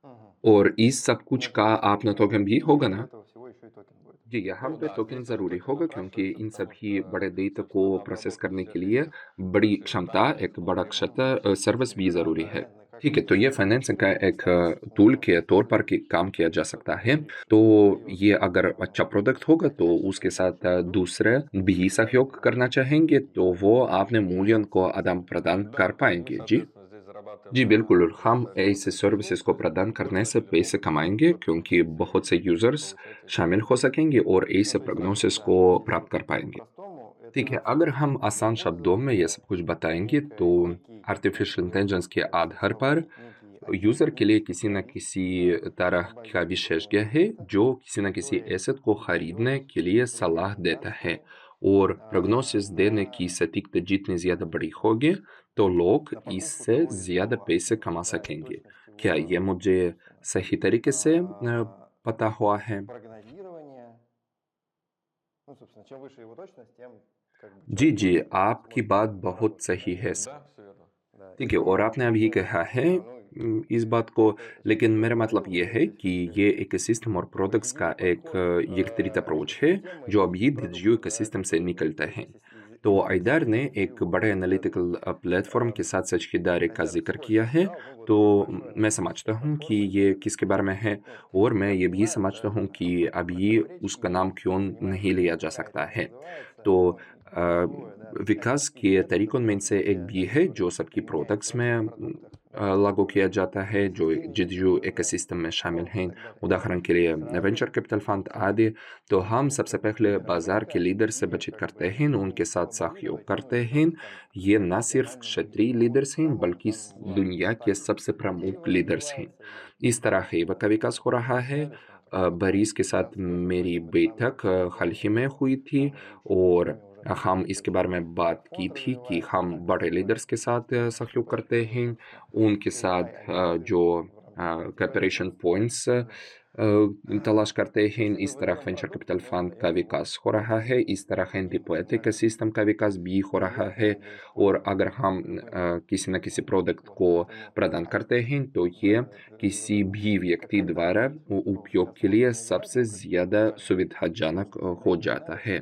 Мгм. और इस सब कुछ का अपना टोकन भी И होगा у ना? этого всего еще и токен будет. जी, यहाँ Ну पे да, टोकन здесь ज़रूरी все-таки होगा क्योंकि напрашивается इन потому, सभी что, बड़े डेटा को собственно, на प्रोसेस обработку करने के всех लिए этих बड़ी больших क्षमता, данных एक बड़ा напрямую क्षमता нужен सर्विस भी действительно ज़रूरी है। понятный, ठीक है, तो качественный ये сервис, फाइनेंसिंग का который एक достаточно टूल долго के तौर पर работает काम किया जा и, सकता है। собственно, तो дает ये अगर अच्छा такому प्रोडक्ट होगा तो उसके хозяйственному साथ продукту दूसरे भी सहयोग достаточно करना चाहेंगे, तो длительный वो срок अपने मूल्यों को आदान-प्रदान Да, कर то есть мы, पाएँगे। जी। соответственно, здесь зарабатываем जी, बिल्कुल, на और हम предоставлении ऐसे этих सर्विसेज़ услуг, को то есть प्रदान करने से пользователю पैसे полностью कमाएँगे क्योंकि подключить बहुत से и यूज़र्स получать эти शामिल услуги. हो сकेंगे और Ну, ऐसे то есть, प्रोग्नोसिस да, को если प्राप्त कर पाएँगे। по-простому, ठीक है, это अगर हम आसान शब्दों में ये используется सब कुछ बताएँगे तो некой, некий आर्टिफ़िशियल इंटेलिजेंस के आधार पर информационный, некий यूज़र के लिए किसी न агент, किसी तरह का विशेषज्ञ है जो किसी न किसी который एसेट को дает खरीदने के लिए सलाह देता है рекомендации और प्रोग्नोसिस देने की на, सटीकता जितनी ज़्यादा बड़ी होगी, तो लोग на покупку इससे того или ज़्यादा иного पैसे актива, कमा да, и सकेंगे। точность क्या его, ये मुझे собственно, सही तरीके से पता हुआ है? прогнозирование. Ну, собственно, чем выше его точность, тем как бы जी, чаще जी, आपकी сможет बात बहुत заработать на सही этом. है। Да, все верно. Да. ठीक है, और И, आपने अभी कहा है ну, इस बात को, часто, लेकिन часто मेरा मतलब говорил, ये что है здесь कि ये इकोसिस्टम और प्रोडक्ट्स का единый एक подход एकत्रित अप्रोच है, экосистемы जो и अभी डिजिटल продукта, да, इकोसिस्टम से который निकलते эту हैं। तो आइदार ने एक экосистему बड़े एनालिटिकल создает. प्लेटफॉर्म के साथ साझेदारी का Айдар, ты जिक्र больше किया है, рассказал, ну вот तो большой मैं аналитический समझता हूँ कि платформы, ये किसके बारे में है, ну, और मैं как ये भी понимаешь, समझता да, हूँ कि про अभी кого речь उसका नाम идет, क्यों понимаешь, नहीं लिया जा какая सकता тема है। развивается, तो ну, अ, ключевое, да, как विकास какие के методы तरीकों में से एक приложения भी है они जो вообще सबकी применяют प्रोडक्ट्स на में своих продуктах, लागू किया в जाता है, जो экосистеме जो естественной, да, इकोसिस्टम में शामिल ну и हैं। так далее. उदाहरण के लिए Сразу वेंचर कैपिटल फंड эти, आदि। तो हम सबसे продукты पहले их बाजार के разработка लीडर से и बातचीत как करते бы हैं, с उनके ними साथ सहयोग коллаборировать, ну करते и हैं। делать там ये न सिर्फ профессиональный क्षेत्रीय мониторинг. Вот लीडर्स हैं, там, बल्कि там бывает दुनिया के так, सबसे प्रमुख дерево लीडर्स हैं। развивается, и вот इस तरह है का विकास हो रहा в है। идеале все напрямую बरीस के да, साथ стоит मेरी использовать बैठक самые हाल ही модерные, में हुई थी самые лучшие और решения уже на हम рынке. То इसके есть बारे में बात как की фонд थी कि развивается, हम так и बड़े целая लीडर्स के साथ सहयोग экосистема, करते где, हैं, собственно, उनके साथ AI-агенты जो в рамках этих कॉर्पोरेशन агентств, पॉइंट्स ну, तलाश करते हैं। действительно इस तरह выделяют वेंचर продукт, कैपिटल вот, फंड и का они могут विकास हो रहा है, эти इस तरह деньги एंटीपोएट спрятать इकोसिस्टम का विकास भी हो रहा है। приятные для और अगर использования हम любым, किसी न किसी प्रोडक्ट вот, को поэтому प्रदान करते हैं, तो ये किसी भी как व्यक्ति тогда, द्वारा ну, उपयोग сейчас के लिए можно назвать, सबसे ну, как ज़्यादा реально सुविधाजनक हो जाता है।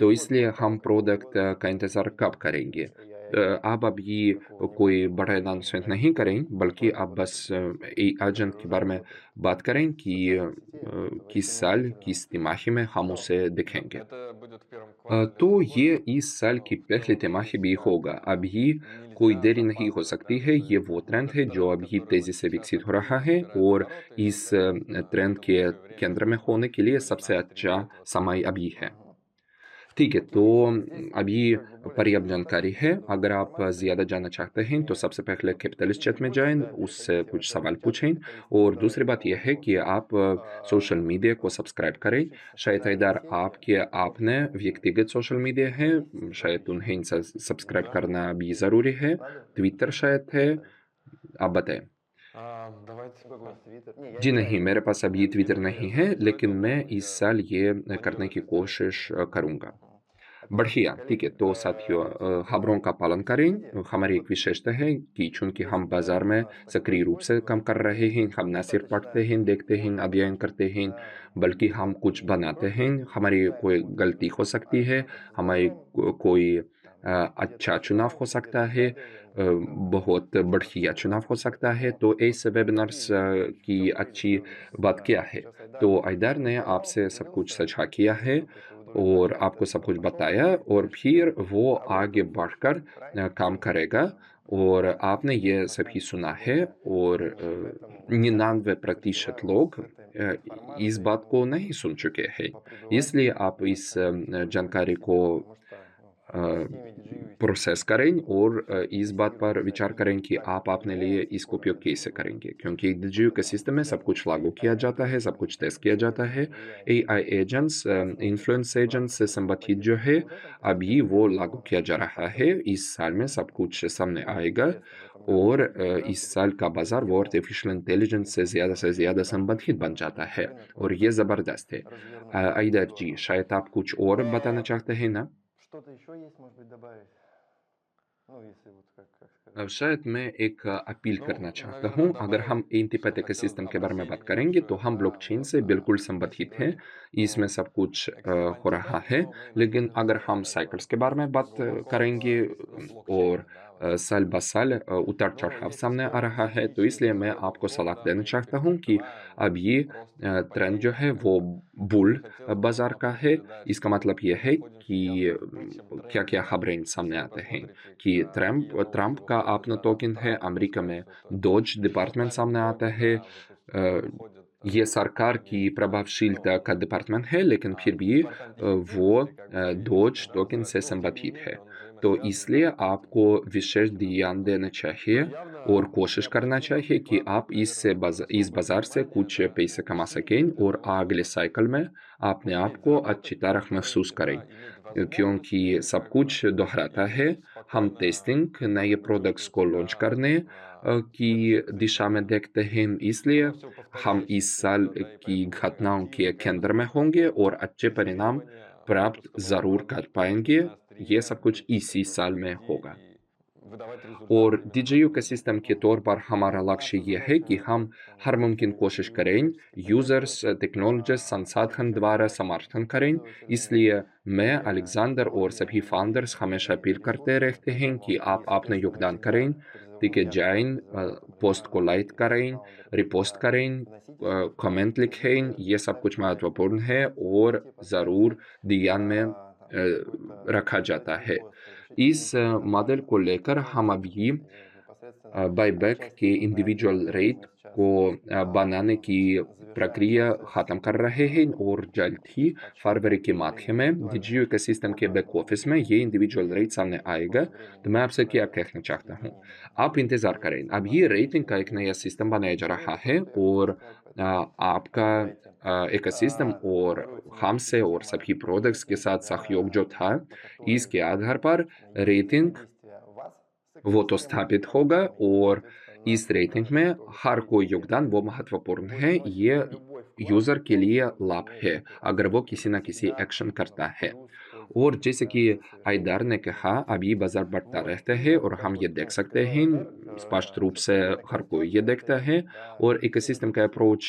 तो какой इसलिए портал, हम какой प्रोडक्ट код का इंतज़ार कब करेंगे? видишь AI-агент आप अभी какого-нибудь कोई बड़ा अनाउंसमेंट नहीं करें, बल्कि который आप вот बस एजेंट के уже बारे में работает बात करें в कि социальных сетях, где-то в किस HTML, साल, HTML. किस तिमाही में हम Ну, उसे दिखेंगे। это будет в первом तो квартале этого ये года. इस साल की Ну, в पहली целом तिमाही здесь भी никак होगा। अभी कोई нельзя देरी नहीं हो запаздывать, सकती да, है। то ये есть वो ट्रेंड है это जो рынок, अभी который तेज़ी вот से сейчас विकसित हो रहा активно है, набирает और обороты, и इस поэтому, ट्रेंड этому के все время केंद्र में нужно होने के लिए सबसे अच्छा стремиться вот. समय अभी है। Мгм. ठीक है, तो Окей, здесь अभी как бы более чем पर्याप्त जानकारी достаточно है। этой अगर आप информации. ज़्यादा जानना चाहते हैं, तो सबसे पहले Вот, कैपिटलिस्ट хотите चैट में больше, जाएँ, да, उससे переходите कुछ в सवाल этот чат पूछें। капиталиста, और задавайте दूसरी по बात ये है поводу कि आप सोशल मीडिया को सब्सक्राइब करें। подключиться в शायद социальные इधर сети, आपके может आपने быть, व्यक्तिगत सोशल मीडिया है, позвонить, शायद задать उन्हें सब्सक्राइब да, करना भी окей. ज़रूरी है। Надо? ट्विटर शायद है, Поставить. आप बताएँ? Давайте какой у вас твиттер? Не, я जी не знаю, नहीं, я मेरे просто पास не अभी знаю, ट्विटर мне नहीं интересно, है, что это लेकिन मैं было. इस Я साल ये करने планирую की это сделать. कोशिश करूँगा। Мгм. Отлично. बढ़िया, ठीक है। Коллеги, तो साथियों, действительно, खबरों का पालन करें। следите. हमारी एक Вот विशेषता है कि चूँकि हम если बाज़ार у में нас такое सक्रिय रूप से свойство, काम कर रहे мы हैं, हम न सिर्फ पढ़ते достаточно हैं, देखते हैं, अध्ययन остро, करते हैं, да, बल्कि हम कुछ и не बनाते просто हैं। हमारी читаем कोई код, गलती हो सकती а है, что-то हमारी создаем, कोई там, где-то अच्छा चुनाव растем, हो где-то सकता है, вздрагиваем, где-то बहुत बढ़िया что-то चुनाव हो там. सकता है। Поэтому तो вот ऐसे वेबिनार्स такие की сюрпризы अच्छी всегда बात क्या есть. है? Сейчас Айдар तो आइदर ने рассказал, आपसे सब कुछ поделился, साझा किया है насколько это और удовлетворяет, आपको это सब все कुछ пошел बताया, और дальше फिर делать. वो А вы आगे что बढ़कर слушаете, правильно? काम Ну, करेगा। там, और आपने 99% ये सभी सुना है, сегодня और именно к этому стремятся. 99% Призываю вас लोग с этой इस информацией, बात ну, को नहीं सुन चुके हैं। попребывать, इसलिए आप вот, इस как бы, использовать जानकारी для को себя, потому что प्रोसेस करें और इस बात पर विचार करें कि आप अपने लिए इसको उपयोग कैसे करेंगे, क्योंकि DGU के सिस्टम में सब कुछ लागू किया जाता है, सब कुछ टेस्ट किया जाता है। AI एजेंट्स, इन्फ्लुएंस एजेंट्स से संबंधित जो है, अभी वो लागू किया जा रहा है। इस साल में सब कुछ सामने आएगा और इस साल का बाजार वो आर्टिफिशियल इंटेलिजेंस से ज़्यादा संबंधित बन जाता है और ये ज़बरदस्त है। आइदर जी, शायद आप कुछ और बताना चाहते हैं ना? Что-то еще есть, может быть, добавить? Ну, если вот как сказать. शायद मैं एक अपील Ну, करना चाहता наверное, हूँ। अगर हम добавить, एंटीपैथिक что सिस्टम хотел के बारे में बात обращение करेंगे तो небольшое हम на ब्लॉकचेन вот से बिल्कुल если संबंधित हैं। говорить इसमें о सब कुछ हो экстремальной रहा дате, है। то мы लेकिन находимся अगर हम как бы साइकिल्स के बारे में बात करेंगे знакомы с और блокчейном, да, вот. साल ब साल उतार Но चढ़ाव если सामने आ вспомнить रहा है, तो इसलिए मैं годы आपको सलाह года, देना мы चाहता как हूँ कि открываем, अब ये просто ट्रेंड जो падение है वो какое-то. बुल И хотелось бы вам बाजार का है। напомнить, इसका да, मतलब что ये мы है находимся कि явно в бычьем क्या-क्या тренде, да. खबरें सामने Если вы आते हैं посмотрите, कि какие новости ट्रम्प का выходят, अपना да, там टोकन है, Трамп अमेरिका запускает में свой डॉज डिपार्टमेंट डिजिटальный सामने आता токен, है। да, запустил, выходят ये सरकार की компании, प्रभावशीलता ну, का डिपार्टमेंट है, लेकिन फिर भी департамент वो эффективности, как бы डॉज правительство, да, टोकन называется, से но тем не संबंधित है। менее он तो взаимосвязан, да, इसलिए вот с этими आपको विशेष токенами ध्यान देना блокчейна. चाहिए Но और явно कोशिश करना необходимо चाहिए कि आप прикладывать, наверное, इस особое बाजार से внимание, कुछ да, पैसे कमा усилия सकें для और того, अगले чтобы साइकिल में अपने आप успеть को अच्छी заработать तरह и, в महसूस принципе, करें। да, иметь возможность क्योंकि и सब как бы कुछ दोहराता है। и हम спокойно टेस्टिंग, नए प्रोडक्ट्स को ориентироваться, लॉन्च да, करने вот на की следующие दिशा में цикли. देखते हैं, इसलिए Оно все हम इस साल повторяющееся, да, и की поэтому мы घटनाओं के активно केंद्र каждый में год होंगे проходим और अच्छे परिणाम тестирование для того, प्राप्त чтобы ज़रूर कर обладать पाएंगे। на ये острие, सब कुछ быть как इसी бы साल में впереди होगा। и выдавать और результаты именно в DJU этом के году. सिस्टम के Ну, तौर पर हमारा लक्ष्य Наша ये है задача कि हम там, हर मुमकिन действовать कोशिश и करें, всячески यूज़र्स, поддерживать टेक्नोलॉजिस्ट, संसाधन обучать द्वारा наших समर्थन करें। пользователей इसलिए मैं, и अलेक्जेंडर और सभी сегодня फाउंडर्स हमेशा अपील करते ресурсы, रहते हैं कि поэтому आप и, अपना соответственно, мы योगदान करें। всегда призываем, ठीक है, я всегда जाएं, призываю там पोस्ट को регулярно लाइक и करें, других фаундеров, रिपोस्ट करें, вносите свои कमेंट लिखें। предложения, ये सब कुछ ставьте лайк, महत्वपूर्ण है और комментируйте, ज़रूर поставьте ध्यान में там какой-то रखा जाता обязательный है। пост, разрешите इस линк к मॉडल тому को लेकर हम документу, अभी где непосредственно बायबैक участие के в этом проекте, इंडिविजुअल который रेट мы сейчас को बनाने की завершаем प्रक्रिया процесс ख़त्म कर रहे हैं और जल्द ही подсчета फरवरी के или माह में индивидуального DGU इकोसिस्टम के вклада बैक одного ऑफिस में ये इंडिविजुअल रेट सामने и आएगा। сколько तो времени मैं мы आपसे क्या собираемся कहना चाहता हूँ, соединить आप इंतज़ार करें। пользователей अब в ये различных रेटिंग का एक नया सिस्टम बनाया जा мы रहा это है круто, я хочу और сказать, поэтому आपका ожидайте. इकोसिस्टम और Формируется हमसे और система सभी प्रोडक्ट्स के साथ सहयोग जो था, по которой इसके आधार पर есть रेटिंग взаимодействие вас с वो तो экосистемой, स्थापित होगा фаундерами и, और соответственно, इस нас со रेटिंग стороны में как тоже हर कोई победителя. योगदान वो महत्वपूर्ण Пусть है। вносит ये любой вклад यूज़र в के том, लिए чтобы लाभ мы है эту अगर वो экосистему किसी न किसी всегда एक्शन करता в है। плюс और использовали जैसे для कि आइदार совершения ने कहा, событий. अभी बाजार बढ़ता Вот. रहता И है вот और как हम вот ये देख सकते сказал हैं, Айдар, स्पष्ट रूप से современная हर कोई ये देखता конструкция, है। да, और всем इकोसिस्टम का доступна, अप्रोच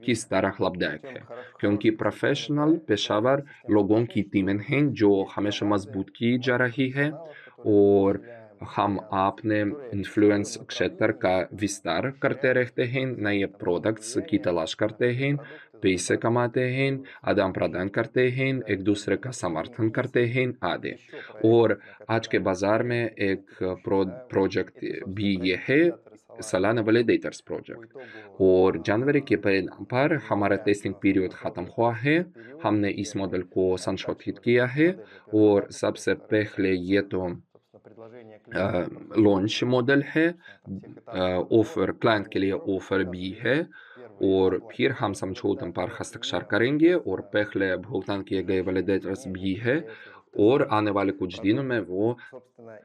किस очевидна. तरह लाभदायक Чем है, क्योंकि хороший системный प्रोफेशनल проект, вся पेशेवर экосистема लोगों की прокачивается, टीमें हैं जो есть हमेशा команды मजबूत की जा молодых रही है профессионалов, которых мы और выделяем हम постоянно, आपने которые इन्फ्लुएंस ищут क्षेत्र направления, का действительно विस्तार करते поощряют रहते हैं, नए какие-то новые प्रोडक्ट्स की влияния तलाश на करते свои हैं, продукты, पैसे зарабатывают, कमाते हैं, интегрируются в आदान другие प्रदान и करते हैं, так एक далее, и так दूसरे далее. का И समर्थन करते есть हैं आदि। еще проекты, और на आज के которые мы बाज़ार में смотрим एक на текущий, да, вот प्रोजेक्ट это, собственно, भी ये проект है, валидаторы Solana, Solana Validators по प्रोजेक्ट। итогу और जनवरी के परिणाम पर हमारा января टेस्टिंग पीरियड ख़त्म проходит हुआ है। тестовый период, हमने где इस мы मॉडल को संशोधित оттачивали किया है модель во первых और запусках, सबसे во-вторых, पहले ये तो собственно, предложение клиенту लॉन्च मॉडल है, там, всех этапов ऑफर подбора, क्लाइंट के लिए второй ऑफर этап भी есть है первый और бесплатный फिर हम समझौतों पर валидатор, हस्ताक्षर не, करेंगे और соответственно, पहले भुगतान किए गए वैलिडेटर्स ежемесячный, भी है выпускается уже в और тестовом आने वाले режиме कुछ दिनों में продукт, वो собственно,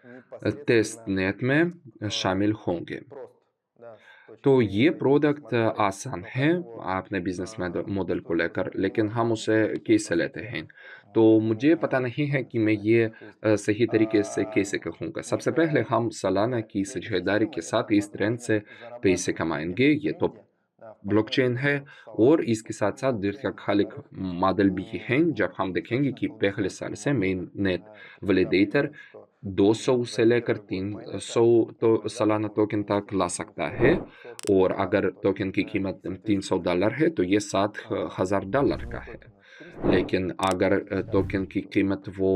टेस्ट непосредственно नेट में शामिल होंगे। прост, да, с तो точки ये зрения प्रोडक्ट бизнес-модели, आसान но है как его अपने बिजनेस मॉडल को стоит लेकर, लेकिन воспринимать, हम да, उसे потому что, कैसे по लेते сути, हैं। तो मुझे पता नहीं है कि मैं инструмент. ये То есть सही तरीके से कैसे कहूँगा। सबसे पहले некая हम सालाना की साझेदारी экосистема– के это साथ इस ट्रेंड से возможность पैसे зарабатывать в कमाएंगे। этом ये तो тренде на ब्लॉकचेन है партнерстве с Solana, और इसके साथ साथ блокчейн, दीर्घकालिक во-вторых, मॉडल भी हैं। जब हम देखेंगे достаточно कि पहले साल से долгосрочный मेन маркетинг. नेट Да, это когда мы वैलिडेटर видим, что 200 से за लेकर первый год майнета 300 तो его सालाना запуск टोकन будет तक ला достигнет सकता है 200-500 और $. अगर То टोकन की есть, कीमत и, $300 соответственно, है तो ये $7,000 не का है। токенов 300, लेकिन а अगर 50 टोकन की कीमत वो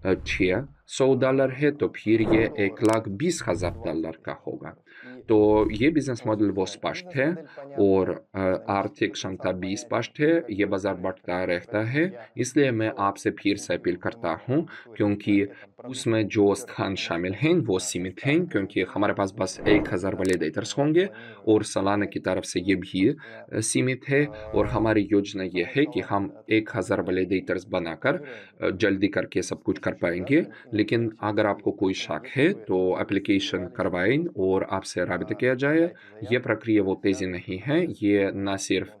токенов. 6 $100 है तो फिर ये $1,20,000 का होगा। तो ये बिजनेस मॉडल वो स्पष्ट है और आर्थिक क्षमता भी स्पष्ट है, ये बाजार बढ़ता रहता है, इसलिए मैं आपसे फिर से अपील करता हूँ क्योंकि उसमें जो स्थान शामिल हैं वो सीमित हैं क्योंकि हमारे पास बस 1000 वैलिडेटर्स होंगे और सालाना की तरफ से ये भी सीमित है और हमारी योजना ये है कि हम 1000 वैलिडेटर्स बनाकर जल्दी करके सब कुछ कर पाएंगे। लेकिन अगर आपको कोई शक है तो एप्लीकेशन करवाएं और आपसे राब्ता किया जाए। ये प्रक्रिया वो तेज़ी नहीं है, ये न सिर्फ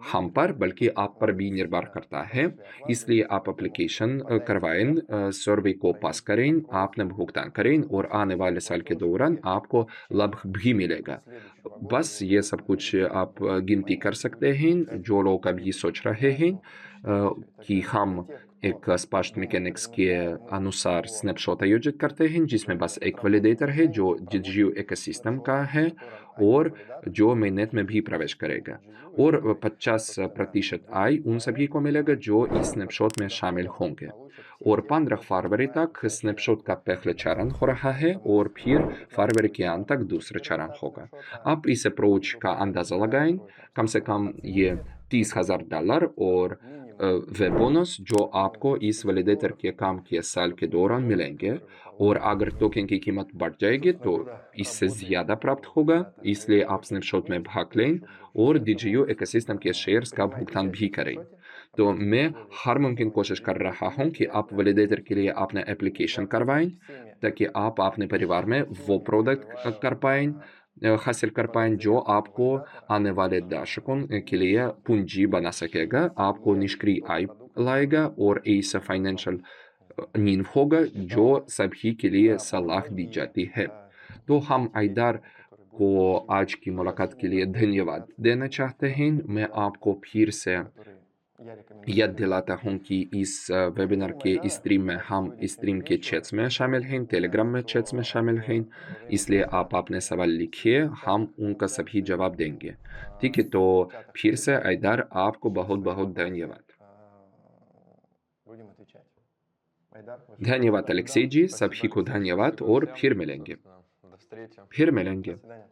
हम पर बल्कि आप पर भी निर्भर करता है। इसलिए आप एप्लीकेशन करवाएं, सर्वे को पास करें, आपने भुगतान करें और आने वाले साल के दौरान आपको लाभ भी मिलेगा। बस ये सब कुछ आप गिनती कर सकते हैं, जो लोग अभी सोच रहे हैं कि हम एक स्पष्ट मैकेनिक्स के अनुसार स्नैपशॉट आयोजित करते हैं जिसमें बस एक वैलिडेटर है जो GGU इकोसिस्टम का है और जो mainnet में भी प्रवेश करेगा और 50% आय उन सभी को मिलेगा जो इस स्नैपशॉट में शामिल होंगे। और 15 फरवरी तक स्नैपशॉट का पहला चरण हो रहा है और फिर फरवरी के अंत तक दूसरा चरण होगा। आप इस अप्रोच का अंदाज़ा लगाएं, कम से कम ये $30,000 और वे बोनस जो आपको इस वैलिडेटर के काम के साल के दौरान मिलेंगे और अगर टोकन की कीमत बढ़ जाएगी तो इससे ज़्यादा प्राप्त होगा। इसलिए आप स्नैपशॉट में भाग लें और DGU इकोसिस्टम के शेयर्स का भुगतान भी करें। तो मैं हर मुमकिन कोशिश कर रहा हूँ कि आप वैलिडेटर के लिए अपना एप्लीकेशन करवाएं ताकि आप अपने परिवार में वो प्रोडक्ट कर पाएं, हासिल कर पाएं जो आपको आने वाले दशकों के लिए पूंजी बना सकेगा, आपको निष्क्रिय आय लाएगा और ऐसा फाइनेंशियल नींव होगा जो सभी के लिए सलाह दी जाती है। तो हम आइदार को आज की मुलाकात के लिए धन्यवाद देना चाहते हैं। मैं आपको फिर से याद दिलाता हूँ कि इस वेबिनार के स्ट्रीम में हम स्ट्रीम के चैट्स में शामिल हैं, टेलीग्राम में चैट्स में शामिल हैं, इसलिए आप अपने सवाल लिखिए, हम उनका सभी जवाब देंगे। ठीक है, तो फिर से आइदार आपको बहुत बहुत धन्यवाद। Будем отвечать. Айдар, большое धन्यवाद спасибо. अलेक्सी जी, Спасибо, सभी को Алексей. धन्यवाद Спасибо और всем. फिर मिलेंगे। Собственно, До встречи. फिर До मिलेंगे। свидания.